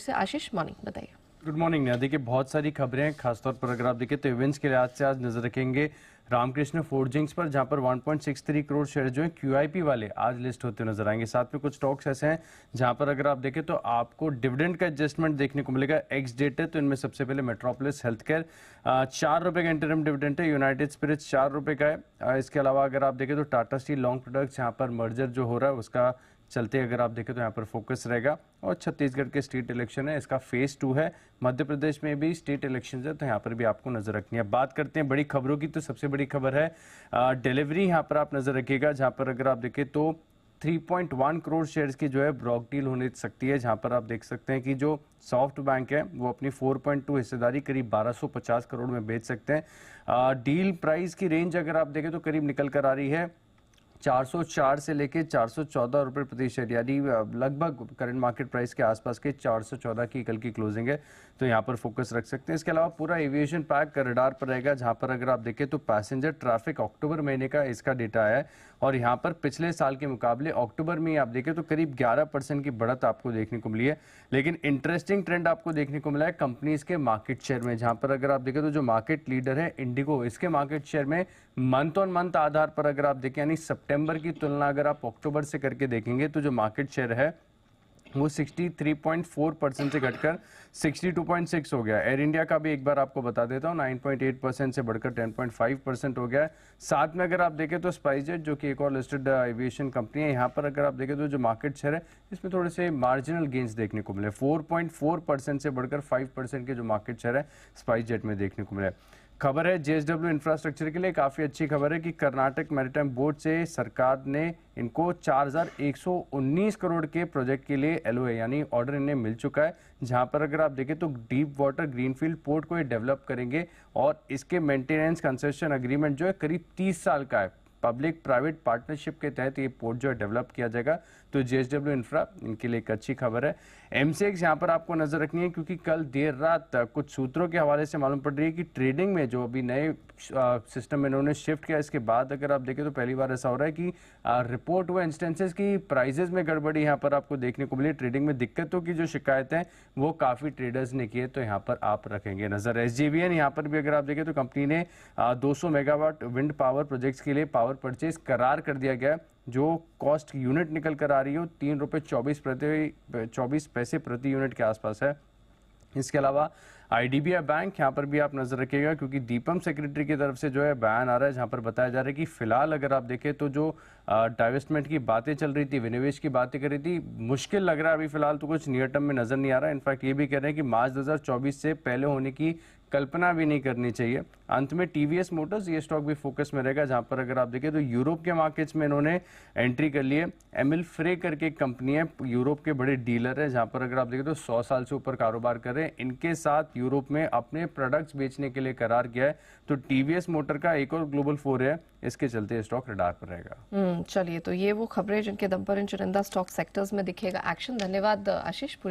से आशीष, मॉर्निंग बताइए। Good morning Neha. देखिए बहुत सारी खबरें हैं, खासतौर पर अगर आप देखें तो इवेंट्स के लिहाज से आज नजर रखेंगे रामकृष्ण फोर्जिंग्स पर, जहां पर 1.63 करोड़ शेयर जो है QIP वाले आज लिस्ट होते नजर आएंगे। साथ में कुछ स्टॉक्स ऐसे हैं जहां पर अगर आप देखें तो आपको डिविडेंड का एडजस्टमेंट देखने को मिलेगा। एक्स डेट है तो इनमें सबसे पहले मेट्रोपोलिस हेल्थ केयर 4 रुपए का इंटरम डिविडेंड है, यूनाइटेड स्पिरिट्स 4 रुपए का है। इसके अलावा अगर आप देखें तो टाटा स्टील लॉन्ग प्रोडक्ट्स, यहाँ पर मर्जर जो हो रहा है उसका चलते अगर आप देखें तो यहाँ पर फोकस रहेगा। और छत्तीसगढ़ के स्टेट इलेक्शन है, इसका फेज 2 है। मध्य प्रदेश में भी स्टेट इलेक्शन है तो यहाँ पर भी आपको नजर रखनी है। बात करते हैं बड़ी खबरों की, तो सबसे बड़ी खबर है डिलीवरी, यहाँ पर आप नजर रखिएगा। जहाँ पर अगर आप देखें तो 3.1 करोड़ शेयर्स की जो है ब्रॉक डील होने सकती है, जहां पर आप देख सकते हैं कि जो सॉफ्ट बैंक है वो अपनी 4.2 हिस्सेदारी करीब 1250 करोड़ में बेच सकते हैं। डील प्राइस की रेंज अगर आप देखें तो करीब निकल कर आ रही है 404 से लेके 414 रुपए प्रति शेयर, यानी लगभग करंट मार्केट प्राइस के आसपास के 414 की कल की क्लोजिंग है, तो यहाँ पर फोकस रख सकते हैं। इसके अलावा पूरा एविएशन पैक का रडार पर रहेगा, जहाँ पर अगर आप देखें तो पैसेंजर ट्रैफिक अक्टूबर महीने का इसका डेटा आया है और यहाँ पर पिछले साल के मुकाबले अक्टूबर में आप देखें तो करीब 11% की बढ़त आपको देखने को मिली है। लेकिन इंटरेस्टिंग ट्रेंड आपको देखने को मिला है कंपनीज के मार्केट शेयर में, जहाँ पर अगर आप देखें तो जो मार्केट लीडर है इंडिगो, इसके मार्केट शेयर में मंथ ऑन मंथ आधार पर अगर आप देखें, यानी सितंबर की तुलना अगर आप अक्टूबर से करके देखेंगे तो जो मार्केट शेयर है वो 63.4% से घटकर 62.6 हो गया। एयर इंडिया का भी एक बार आपको बता देता हूँ 9.8% से बढ़कर 10.5% हो गया है। साथ में अगर आप देखें तो स्पाइसजेट, जो कि एक और लिस्टेड एविएशन कंपनी है, यहाँ पर अगर आप देखें तो जो मार्केट शेयर है इसमें थोड़े से मार्जिनल गेंस देखने को मिले। 4.4% से बढ़कर 5% के जो मार्केट शेयर है स्पाइसजेट में देखने को मिले। खबर है JSW इंफ्रास्ट्रक्चर के लिए काफ़ी अच्छी खबर है कि कर्नाटक मैरीटाइम बोर्ड से सरकार ने इनको 4119 करोड़ के प्रोजेक्ट के लिए LOA यानी ऑर्डर इन्हें मिल चुका है, जहां पर अगर आप देखें तो डीप वाटर ग्रीनफील्ड पोर्ट को ये डेवलप करेंगे और इसके मेंटेनेंस कंसेशन एग्रीमेंट जो है करीब 30 साल का है। पब्लिक प्राइवेट पार्टनरशिप के तहत ये पोर्ट जो है डेवलप किया जाएगा, तो JSW इंफ्रा इनके लिए एक अच्छी खबर है। MCX यहाँ पर आपको नजर रखनी है क्योंकि कल देर रात कुछ सूत्रों के हवाले से मालूम पड़ रही है कि ट्रेडिंग में जो अभी नए सिस्टम में इन्होंने शिफ्ट किया, इसके बाद अगर आप देखें तो पहली बार ऐसा हो रहा है कि रिपोर्ट हुआ इंस्टेंसेस की प्राइजेस में गड़बड़ी यहाँ पर आपको देखने को मिली। ट्रेडिंग में दिक्कतों की जो शिकायतें वो काफी ट्रेडर्स ने की है, तो यहाँ पर आप रखेंगे नजर। SJVN यहाँ पर भी अगर आप देखें तो कंपनी ने 200 मेगावाट विंड पावर प्रोजेक्ट्स के लिए पावर परचेज करार कर दिया गया है। जो कॉस्ट यूनिट निकल कर आ रही है वो 3 रुपये 24 पैसे प्रति यूनिट के आसपास है। इसके अलावा IDBI बैंक, यहाँ पर भी आप नजर रखिएगा क्योंकि दीपम सेक्रेटरी की तरफ से जो है बयान आ रहा है, जहाँ पर बताया जा रहा है कि फिलहाल अगर आप देखें तो जो डाइवेस्टमेंट की बातें चल रही थी, विनिवेश की बातें कर रही थी, मुश्किल लग रहा है अभी फिलहाल तो कुछ नियर टर्म में नजर नहीं आ रहा है। इनफैक्ट ये भी कह रहे हैं कि मार्च 2024 से पहले होने की कल्पना भी नहीं करनी चाहिए। अंत में TVS मोटर्स, ये स्टॉक भी फोकस में रहेगा, जहां पर अगर आप देखें तो यूरोप के मार्केट्स में इन्होंने एंट्री कर ली है। एमिल फ्रे करके एक कंपनी है, यूरोप के बड़े डीलर है, जहां पर अगर आप देखें तो 100 साल से ऊपर कारोबार कर रहे हैं। इनके साथ यूरोप में अपने प्रोडक्ट्स बेचने के लिए करार किया है, तो TVS मोटर का एक और ग्लोबल 4 है, इसके चलते स्टॉक रडार पर रहेगा। चलिए, तो ये वो खबरें जिनके दम पर इन चुनिंदा स्टॉक सेक्टर्स में दिखेगा एक्शन। धन्यवाद आशीष।